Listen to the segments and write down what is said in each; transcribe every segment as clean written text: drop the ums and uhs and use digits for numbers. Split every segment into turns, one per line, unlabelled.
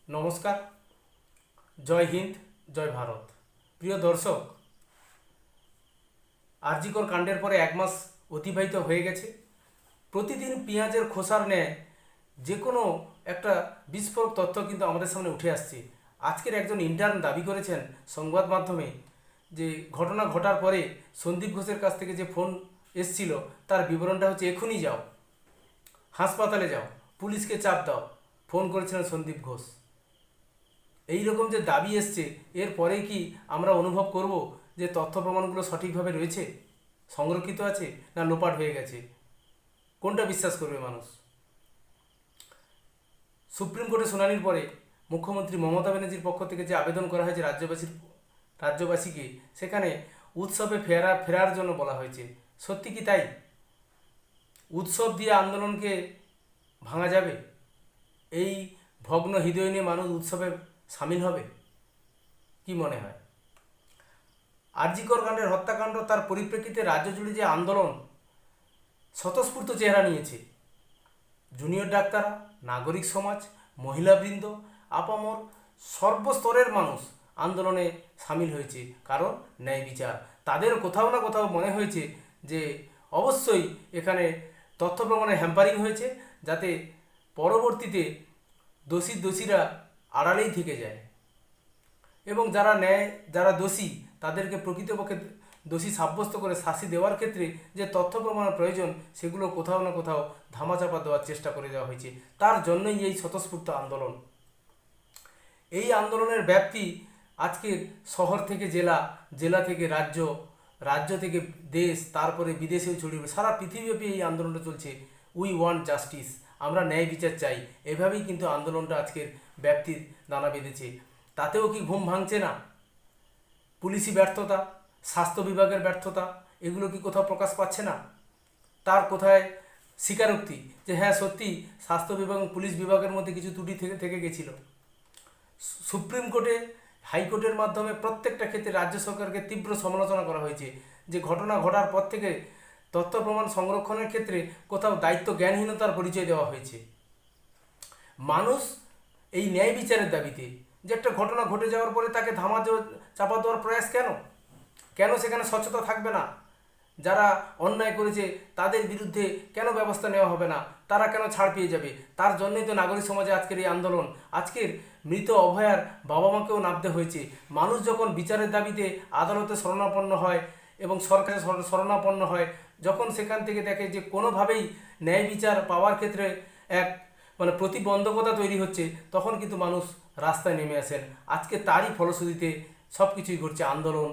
নমস্কার, জয় হিন্দ, জয় ভারত। প্রিয় দর্শক, আরজিকর কাণ্ডের পরে 1 মাস অতিবাহিত হয়ে গেছে। প্রতিদিন পেঁয়াজের খোসার ন্যায় যে কোনো একটা বিস্ফোরক তথ্য কিন্তু আমাদের সামনে উঠে আসছে। আজকের একজন ইন্টার্ন দাবি করেছেন সংবাদ মাধ্যমে যে ঘটনা ঘটার পরে সন্দীপ ঘোষের কাছ থেকে যে ফোন এসছিল তার বিবরণটা হচ্ছে, এখনই যাও, হাসপাতালে যাও, পুলিশকে চাপ দাও, ফোন করেছিলেন সন্দীপ ঘোষ। এই রকম যে দাবি এসছে, এর পরে কি আমরা অনুভব করব যে তথ্য প্রমাণগুলো সঠিকভাবে রয়েছে, সংরক্ষিত আছে, না লোপাট হয়ে গেছে? কোনটা বিশ্বাস করবে মানুষ? সুপ্রিম কোর্টে শুনানির পরে মুখ্যমন্ত্রী মমতা ব্যানার্জির পক্ষ থেকে যে আবেদন করা হয়েছে রাজ্যবাসীকে, সেখানে উৎসবে ফেরার জন্য বলা হয়েছে। সত্যি কি তাই? উৎসব দিয়ে আন্দোলনকে ভাঙা যাবে? এই ভগ্ন হৃদয় নিয়ে মানুষ উৎসবে সামিল হবে? কি মনে হয়? আরজিকর কাণ্ডের হত্যাকাণ্ড, তার পরিপ্রেক্ষিতে রাজ্য জুড়ে যে আন্দোলন স্বতঃস্ফূর্ত চেহারা নিয়েছে, জুনিয়র ডাক্তার, নাগরিক সমাজ, মহিলাবৃন্দ, আপামর সর্বস্তরের মানুষ আন্দোলনে সামিল হয়েছে। কারণ ন্যায় বিচার। তাদের কোথাও না কোথাও মনে হয়েছে যে অবশ্যই এখানে তথ্য প্রমাণে হ্যাম্পারিং হয়েছে, যাতে পরবর্তীতে দোষীরা আড়ালেই থেকে যায় এবং যারা দোষী তাদেরকে প্রকৃতপক্ষে দোষী সাব্যস্ত করে শাস্তি দেওয়ার ক্ষেত্রে যে তথ্য প্রমাণের প্রয়োজন, সেগুলো কোথাও না কোথাও ধামাচাপা দেওয়ার চেষ্টা করে দেওয়া হয়েছে। তার জন্যই এই স্বতঃস্ফূর্ত আন্দোলন। এই আন্দোলনের ব্যাপ্তি আজকের শহর থেকে জেলা, জেলা থেকে রাজ্য, রাজ্য থেকে দেশ, তারপরে বিদেশেও ছড়িয়ে সারা পৃথিবীব্যাপী এই আন্দোলনটা চলছে। উই ওয়ান্ট জাস্টিস, আমরা ন্যায় বিচার চাই। এভাবেই কিন্তু আন্দোলনটা আজকের ব্যাপ্তির দানা বেঁধেছে। তাতেও কি ঘুম ভাঙছে না? পুলিশি ব্যর্থতা, স্বাস্থ্য বিভাগের ব্যর্থতা, এগুলো কি কোথাও প্রকাশ পাচ্ছে না? তার কোথায় স্বীকারোক্তি যে হ্যাঁ সত্যি স্বাস্থ্য বিভাগ এবং পুলিশ বিভাগের মধ্যে কিছু ত্রুটি থেকে গেছিল? সুপ্রিম কোর্টে, হাইকোর্টের মাধ্যমে প্রত্যেকটা ক্ষেত্রে রাজ্য সরকারকে তীব্র সমালোচনা করা হয়েছে যে ঘটনা ঘটার পর থেকে তথ্য প্রমাণ সংরক্ষণের ক্ষেত্রে কোথাও দায়িত্ব জ্ঞানহীনতার পরিচয় দেওয়া হয়েছে। মানুষ এই ন্যায় বিচারের দাবিতে, যে একটা ঘটনা ঘটে যাওয়ার পরে তাকে চাপা দেওয়ার প্রয়াস কেন সেখানে স্বচ্ছতা থাকবে না? যারা অন্যায় করেছে তাদের বিরুদ্ধে কেন ব্যবস্থা নেওয়া হবে না? তারা কেন ছাড় পেয়ে যাবে? তার জন্যই তো নাগরিক সমাজে আজকের এই আন্দোলন। আজকের মৃত অভয়ার বাবা মাকেও নামতে হয়েছে। মানুষ যখন বিচারের দাবিতে আদালতে শরণাপন্ন হয় এবং সরকারে শরণাপন্ন হয়, যখন সেখান থেকে দেখে যে কোনোভাবেই ন্যায় বিচার পাওয়ার ক্ষেত্রে এক প্রতিবন্ধকতা তৈরি হচ্ছে, তখন কিন্তু মানুষ রাস্তায় নেমে আসেন। আজকে তারই ফলশ্রুতিতে সব কিছুই ঘটছে। আন্দোলন,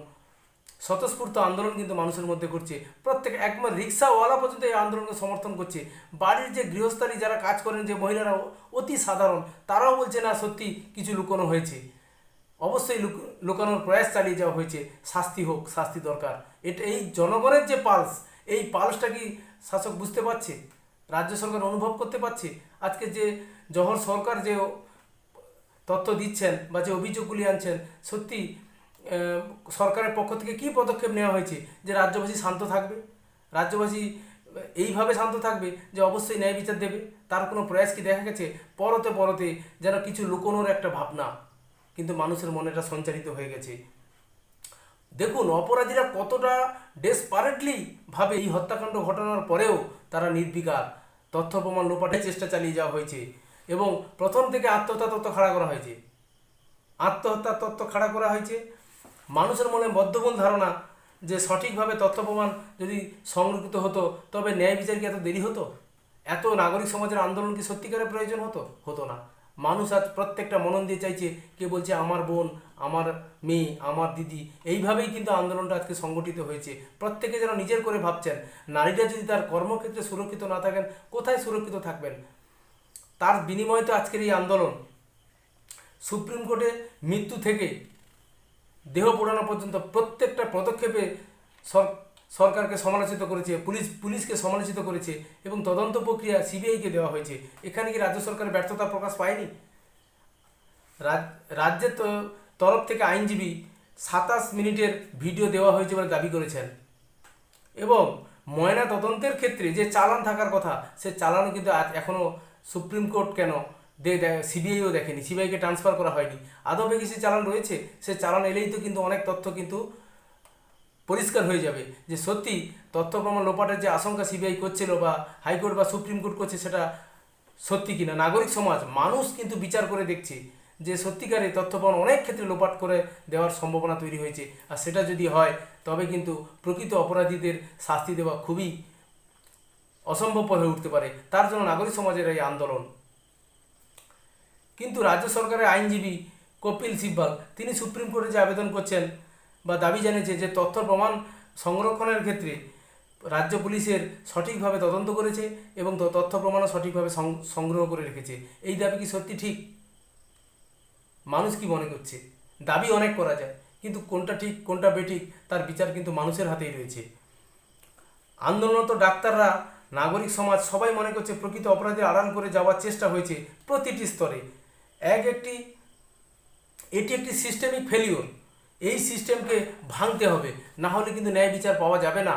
স্বতঃস্ফূর্ত আন্দোলন কিন্তু মানুষের মধ্যে করছে। প্রত্যেক একবার রিক্সাওয়ালা পর্যন্ত এই আন্দোলনকে সমর্থন করছে। বাড়ির যে গৃহস্থালী যারা কাজ করেন, যে মহিলারা অতি সাধারণ, তারাও বলছে না সত্যি কিছু লুকোনো হয়েছে, অবশ্যই লুকানোর প্রয়াস চালিয়ে যাওয়া হয়েছে, শাস্তি হোক, শাস্তি দরকার। এই জনগণের যে পালস, এই পালসটা কি শাসক বুঝতে পারছে? রাজ্য সরকার অনুভব করতে পারছে? আজকে যে জহর সরকার যে তথ্য দিচ্ছেন বা যে অভিযোগগুলি আনছেন, সত্যি সরকারের পক্ষ থেকে কী পদক্ষেপ নেওয়া হয়েছে যে রাজ্যবাসী শান্ত থাকবে? রাজ্যবাসী এইভাবে শান্ত থাকবে যে অবশ্যই ন্যায় বিচার দেবে? তার কোনো প্রয়াস কি দেখা গেছে? পরতে যেন কিছু লুকোনোর একটা ভাবনা কিন্তু মানুষের মনে এটা সঞ্চারিত হয়ে গেছে। দেখুন অপরাধীরা কতটা ডেসপারেটলি ভাবে এই হত্যাকাণ্ড ঘটানোর পরেও তারা নির্বিকার। তথ্য প্রমাণ লোপাটের চেষ্টা চালিয়ে যাওয়া হয়েছে এবং প্রথম থেকে আত্মহত্যার তথ্য খাড়া করা হয়েছে। মানুষের মনে বদ্ধমূল ধারণা যে সঠিকভাবে তথ্য প্রমাণ যদি সংরক্ষিত হতো, তবে ন্যায় বিচার কি এত দেরি হতো? এত নাগরিক সমাজের আন্দোলন কি সত্যিকারের প্রয়োজন হতো না? মানুষ আজ প্রত্যেকটা মনন দিয়ে চাইছে, কে বলছে আমার বোন, আমার মেয়ে, আমার দিদি। এইভাবেই কিন্তু আন্দোলনটা আজকে সংগঠিত হয়েছে। প্রত্যেকে যেন নিজের করে ভাবছেন। নারীরা যদি তার কর্মক্ষেত্রে সুরক্ষিত না থাকেন, কোথায় সুরক্ষিত থাকবেন? তার বিনিময়ে তো আজকের এই আন্দোলন। সুপ্রিম কোর্টে মৃত্যু থেকে দেহ পোড়ানো পর্যন্ত প্রত্যেকটা পদক্ষেপে সরকারকে সমালোচিত করেছে, পুলিশকে সমালোচিত করেছে এবং তদন্ত প্রক্রিয়া সিবিআইকে দেওয়া হয়েছে। এখানে কি রাজ্য সরকারের ব্যর্থতা প্রকাশ পায়নি? রাজ্যের তরফ থেকে আইনজীবী 27 মিনিটের ভিডিও দেওয়া হয়েছে বলে দাবি করেছেন এবং ময়না তদন্তের ক্ষেত্রে যে চালান থাকার কথা, সে চালানও কিন্তু এখনও সুপ্রিম কোর্ট কেন সিবিআইও দেখেনি, সিবিআইকে ট্রান্সফার করা হয়নি। আদবে কি সে চালান রয়েছে? সে চালান এলেই তো কিন্তু অনেক তথ্য কিন্তু পরিষ্কার হয়ে যাবে যে সত্যি তথ্য প্রমাণ লোপাটের যে আশঙ্কা সিবিআই করছিল বা হাইকোর্ট বা সুপ্রিম কোর্ট করছে সেটা সত্যি কিনা। নাগরিক সমাজ, মানুষ কিন্তু বিচার করে দেখছে যে সত্যিকারে তথ্য প্রমাণ অনেক ক্ষেত্রে লোপাট করে দেওয়ার সম্ভাবনা তৈরি হয়েছে। আর সেটা যদি হয় তবে কিন্তু প্রকৃত অপরাধীদের শাস্তি দেওয়া খুবই অসম্ভব হয়ে উঠতে পারে। তার জন্য নাগরিক সমাজের এই আন্দোলন। কিন্তু রাজ্য সরকারের আইনজীবী কপিল সিব্বাল তিনি সুপ্রিম কোর্টে যে আবেদন করছেন বা দাবি জানিয়েছে যে তথ্য প্রমাণ সংরক্ষণের ক্ষেত্রে রাজ্য পুলিশের সঠিকভাবে তদন্ত করেছে এবং তথ্য প্রমাণও সঠিকভাবে সংগ্রহ করে রেখেছে। এই দাবি কি সত্যি ঠিক? মানুষ কি মনে করছে? দাবি অনেক করা যায়, কিন্তু কোনটা ঠিক কোনটা বেঠিক তার বিচার কিন্তু মানুষের হাতেই রয়েছে। আন্দোলনরত ডাক্তাররা, নাগরিক সমাজ সবাই মনে করছে প্রকৃত অপরাধীর আড়াল করে যাওয়ার চেষ্টা হয়েছে প্রতিটি স্তরে। এটি একটি সিস্টেমিক ফেলিওর। এই সিস্টেমকে ভাঙতে হবে, না হলে কিন্তু ন্যায় বিচার পাওয়া যাবে না।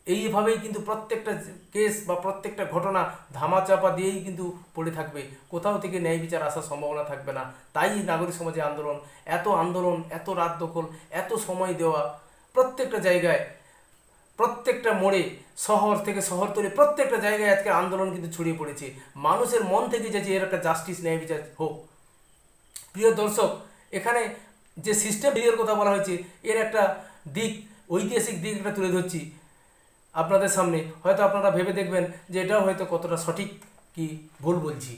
এইভাবেই কিন্তু প্রত্যেকটা কেস বা প্রত্যেকটা ঘটনা ধামাচাপা দিয়েই কিন্তু পড়ে থাকবে, কোথাও থেকে ন্যায় বিচার আসার সম্ভাবনা থাকবে না। তাই নাগরিক সমাজের আন্দোলন, এত রাত দখল, এত সময় দেওয়া, প্রত্যেকটা জায়গায়, প্রত্যেকটা মোড়ে, শহর থেকে শহরতলি প্রত্যেকটা জায়গায় আজকে আন্দোলন কিন্তু ছড়িয়ে পড়েছে। মানুষের মন থেকে যে এর একটা জাস্টিস, ন্যায় বিচার হোক। প্রিয় দর্শক, এখানে যে সিস্টেম এর কথা বলা হয়েছে এর একটা দিক, ঐতিহাসিক দিক একটা তুলে ধরছি আপনাদের সামনে। হয়তো আপনারা ভেবে দেখবেন যে এটাও হয়তো কতটা সঠিক কি ভুল বলছি।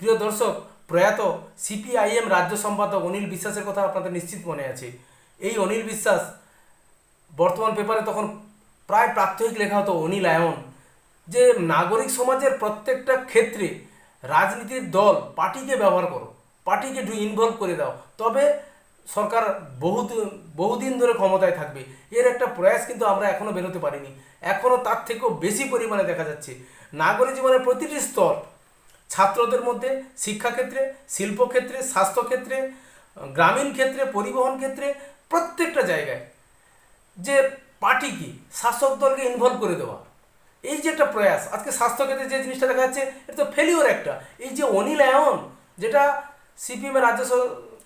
প্রিয় দর্শক, প্রয়াত সিপিআইএম রাজ্য সম্পাদক অনিল বিশ্বাসের কথা আপনাদের নিশ্চিত মনে আছে। এই অনিল বিশ্বাস, বর্তমান পেপারে তখন প্রায় প্রাত্যহিক লেখা হতো অনিল আয়ন, যে নাগরিক সমাজের প্রত্যেকটা ক্ষেত্রে রাজনীতির দল, পার্টিকে ব্যবহার করো, পার্টিকে ইনভলভ করে দাও, তবে সরকার বহুদিন ধরে ক্ষমতায় থাকবে। এর একটা প্রয়াস কিন্তু আমরা এখনও বেরোতে পারিনি। এখনও তার থেকেও বেশি পরিমাণে দেখা যাচ্ছে নাগরিক জীবনের প্রতিটি স্তর, ছাত্রদের মধ্যে, শিক্ষাক্ষেত্রে, শিল্পক্ষেত্রে, স্বাস্থ্যক্ষেত্রে, গ্রামীণ ক্ষেত্রে, পরিবহন ক্ষেত্রে, প্রত্যেকটা জায়গায় যে পার্টিকে, শাসক দলকে ইনভলভ করে দেওয়া, এই যে একটা প্রয়াস। আজকে স্বাস্থ্যক্ষেত্রে যে জিনিসটা দেখা যাচ্ছে এটা তো ফেলিওর একটা। এই যে অনিল আয়ন, যেটা সিপিএমের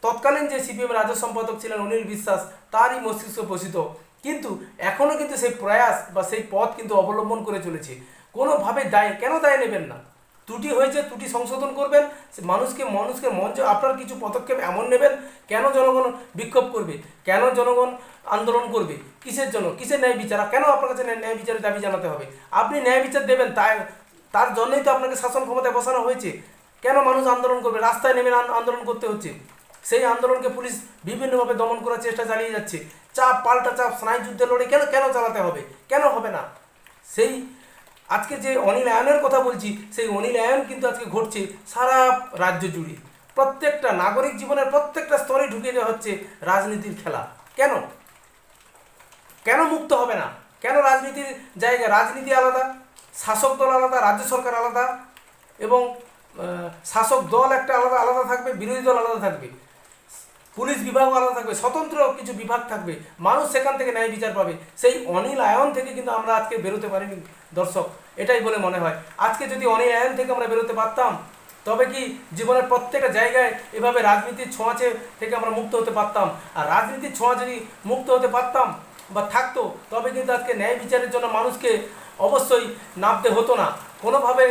তৎকালীন যে সিপিএমের রাজ্য সম্পাদক ছিলেন অনিল বিশ্বাস, তারই মস্তিষ্ক পোষিত, কিন্তু এখনও কিন্তু সেই প্রয়াস বা সেই পথ কিন্তু অবলম্বন করে চলেছে। কোনোভাবে কেন দায় নেবেন না? ত্রুটি হয়েছে, ত্রুটি সংশোধন করবেন, মানুষকে মঞ্চ আপনার কিছু পদক্ষেপ এমন নেবেন। কেন জনগণ বিক্ষোভ করবে? কেন জনগণ আন্দোলন করবে? কিসের জন্য? কিসের ন্যায় বিচার? কেন আপনার কাছে ন্যায় বিচারের দাবি জানাতে হবে? আপনি ন্যায় বিচার দেবেন, তার জন্যই তো আপনাকে শাসন ক্ষমতায় বসানো হয়েছে। কেন মানুষ আন্দোলন করবে? রাস্তায় নেমে আন্দোলন করতে হচ্ছে। সেই আন্দোলনকে পুলিশ বিভিন্নভাবে দমন করার চেষ্টা চালিয়ে যাচ্ছে। চাপ, পাল্টা চাপ, স্নায়ুযুদ্ধের লড়াই কেন চালাতে হবে? কেন হবে না? সেই আজকে যে অনিল আয়নের কথা বলছি, সেই অনিল আয়ন কিন্তু আজকে ঘটছে সারা রাজ্য জুড়ে। প্রত্যেকটা নাগরিক জীবনের প্রত্যেকটা স্তরে ঢুকে দেওয়া হচ্ছে রাজনীতির খেলা। কেন মুক্ত হবে না? কেন রাজনীতির জায়গা? রাজনীতি আলাদা, শাসক দল আলাদা, রাজ্য সরকার আলাদা, এবং শাসক দল একটা আলাদা থাকবে, বিরোধী দল আলাদা থাকবে, পুলিশ বিভাগ আলাদা থাকবে, স্বতন্ত্র কিছু বিভাগ থাকবে। মানুষ সেখান থেকে ন্যায় বিচার পাবে। সেই অনিল আয়ন থেকে কিন্তু আমরা আজকে বেরোতে পারিনি দর্শক, এটাই বলে মনে হয়। আজকে যদি অনিল আয়ন থেকে আমরা বেরোতে পারতাম, তবে কি জীবনের প্রত্যেকটা জায়গায় এভাবে রাজনীতির ছোঁয়াচে থেকে আমরা মুক্ত হতে পারতাম। আর রাজনীতির ছোঁয়া যদি মুক্ত হতে পারতাম বা থাকতো, তবে কিন্তু আজকে ন্যায় বিচারের জন্য মানুষকে অবশ্যই নামতে হতো না। কোনোভাবে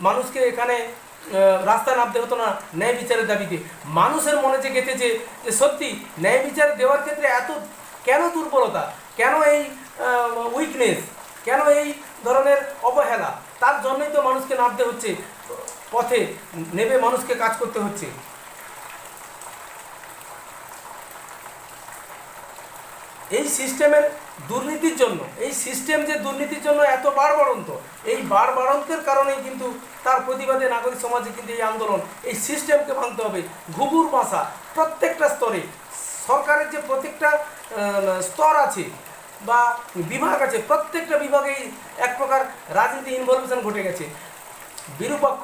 মানুষকে এখানে রাস্তায় নামতে হতো না ন্যায় বিচারের দাবিতে। মানুষের মনে যে গেঁথেছে যে সত্যি ন্যায় বিচার দেওয়ার ক্ষেত্রে এত কেন দুর্বলতা, কেন এই উইকনেস, কেন এই ধরনের অবহেলা, তার জন্যই তো মানুষকে নামতে হচ্ছে, পথে নেমে মানুষকে কাজ করতে হচ্ছে। এই সিস্টেমের দুর্নীতির জন্য, এই সিস্টেম যে দুর্নীতির জন্য এত বাড়বাড়ন্ত, এই বাড়বাড়ন্তের কারণেই কিন্তু তার প্রতিবাদে নাগরিক সমাজে কিন্তু এই আন্দোলন। এই সিস্টেমকে ভাঙতে হবে। ঘুঘুর বাসা প্রত্যেকটা স্তরে, সরকারের যে প্রত্যেকটা স্তর আছে বা বিভাগ আছে, প্রত্যেকটা বিভাগেই এক প্রকার রাজনীতি ইনভলভেশন ঘটে গেছে। বিরূপক্ষ,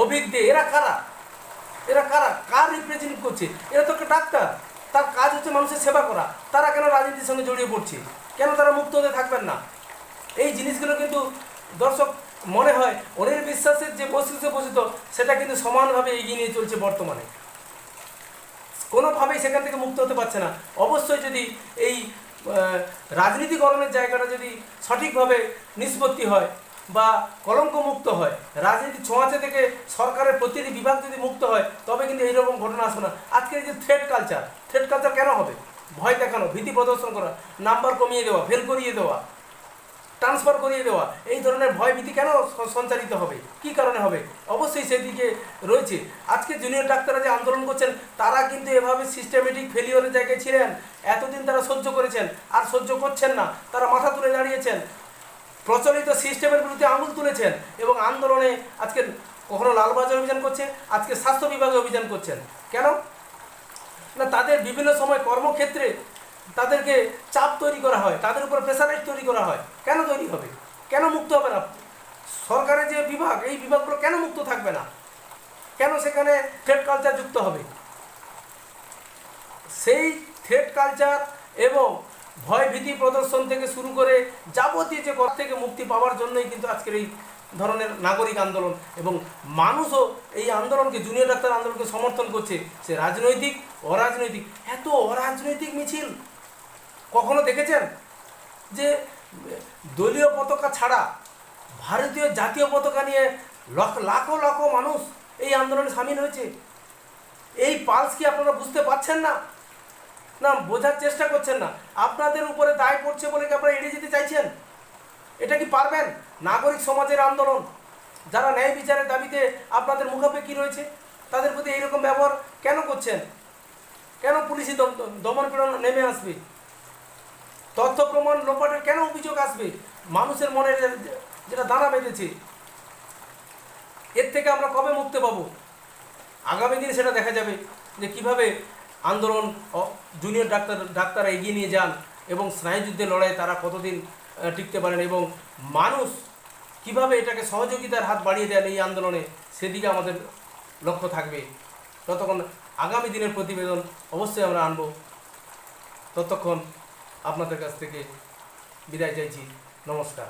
অভিজ্ঞ, এরা কারা? কার রিপ্রেজেন্ট করছে? এরা তো একটা ডাক্তার, তার কাজ হচ্ছে মানুষের সেবা করা। তারা কেন রাজনীতির সঙ্গে জড়িয়ে পড়ছে? কেন তারা মুক্ত হতে থাকবেন না? এই জিনিসগুলো কিন্তু দর্শক মনে হয় অনিল বিশ্বাসের যে বস্তুত সেটা কিন্তু সমানভাবে এগিয়ে নিয়ে চলছে বর্তমানে, কোনোভাবেই সেখান থেকে মুক্ত হতে পারছে না। অবশ্যই যদি এই রাজনীতিকরণের জায়গাটা যদি সঠিকভাবে নিষ্পত্তি হয় বা কলঙ্কমুক্ত হয়, রাজনীতি ছোঁয়াচে থেকে সরকারের প্রতিটি বিভাগ যদি মুক্ত হয়, তবে কিন্তু এইরকম ঘটনা আসবে না। আজকে এই যে থ্রেট কালচার কেন হবে? ভয় দেখানো, ভীতি প্রদর্শন করা, নাম্বার কমিয়ে দেওয়া, ফেল করিয়ে দেওয়া, ট্রান্সফার করিয়ে দেওয়া, এই ধরনের ভয় ভীতি কেন সঞ্চারিত হবে? কি কারণে হবে? অবশ্যই সেদিকে রয়েছে। আজকে জুনিয়র ডাক্তাররা যে আন্দোলন করছেন, তারা কিন্তু এভাবে সিস্টেমেটিক ফেলিওরের জায়গায় ছিলেন। এতদিন তারা সহ্য করেছেন, আর সহ্য করছেন না, তারা মাথা তুলে দাঁড়িয়েছেন, প্রচলিত সিস্টেমের বিরুদ্ধে আঙুল তুলেছেন এবং আন্দোলনে আজকে কখনো লালবাজার অভিযান করছে, আজকে স্বাস্থ্য বিভাগে অভিযান করছেন। কেন না? তাদের বিভিন্ন সময় কর্মক্ষেত্রে তাদেরকে চাপ তৈরি করা হয়, তাদের উপর প্রেসারাইজ তৈরি করা হয়। কেন তৈরি হবে? কেন মুক্ত হবে না? সরকারের যে বিভাগ, এই বিভাগগুলো কেন মুক্ত থাকবে না? কেন সেখানে থ্রেট কালচার যুক্ত হবে? সেই থ্রেট কালচার এবং ভয় ভীতি প্রদর্শন থেকে শুরু করে যাবতীয় যে কর থেকে মুক্তি পাওয়ার জন্যই কিন্তু আজকের এই ধরনের নাগরিক আন্দোলন, এবং মানুষও এই আন্দোলনকে, জুনিয়র ডাক্তার আন্দোলনকে সমর্থন করছে। সে রাজনৈতিক, অরাজনৈতিক। এত অরাজনৈতিক মিছিল কখনো দেখেছেন? যে দলীয় পতাকা ছাড়া ভারতীয় জাতীয় পতাকা নিয়ে লাখো লাখো মানুষ এই আন্দোলনে সামিল হয়েছে। এই পালস কি আপনারা বুঝতে পারছেন না? না, বোঝার চেষ্টা করছেন না। আপনাদের উপরে দায় পড়ছে বলে কি আপনারা এড়িয়ে যেতে চাইছেন? এটা কি পারবেন? নাগরিক সমাজের আন্দোলন, যারা ন্যায় বিচারের দাবিতে আপনাদের মুখাপেক্ষী রয়েছে, তাদের প্রতি এইরকম ব্যবহার কেন করছেন? কেন পুলিশি দমন পীড়ন নেমে আসবে? তথ্য প্রমাণ লোপাটের কেন অভিযোগ আসবে? মানুষের মনে যেটা দানা বেঁধেছে, এর থেকে আমরা কবে মুক্তি পাবো? আগামী দিনে সেটা দেখা যাবে যে কিভাবে আন্দোলন জুনিয়র ডাক্তাররা এগিয়ে নিয়ে যান এবং স্নায়ুযুদ্ধের লড়াই তারা কতদিন টিকতে পারেন, এবং মানুষ কিভাবে এটাকে সহযোগিতার হাত বাড়িয়ে দেন এই আন্দোলনে, সেদিকে আমাদের লক্ষ্য থাকবে। ততক্ষণ আগামী দিনের প্রতিবেদন অবশ্যই আমরা আনব। ততক্ষণ আপনাদের কাছ থেকে বিদায় চাইছি। নমস্কার।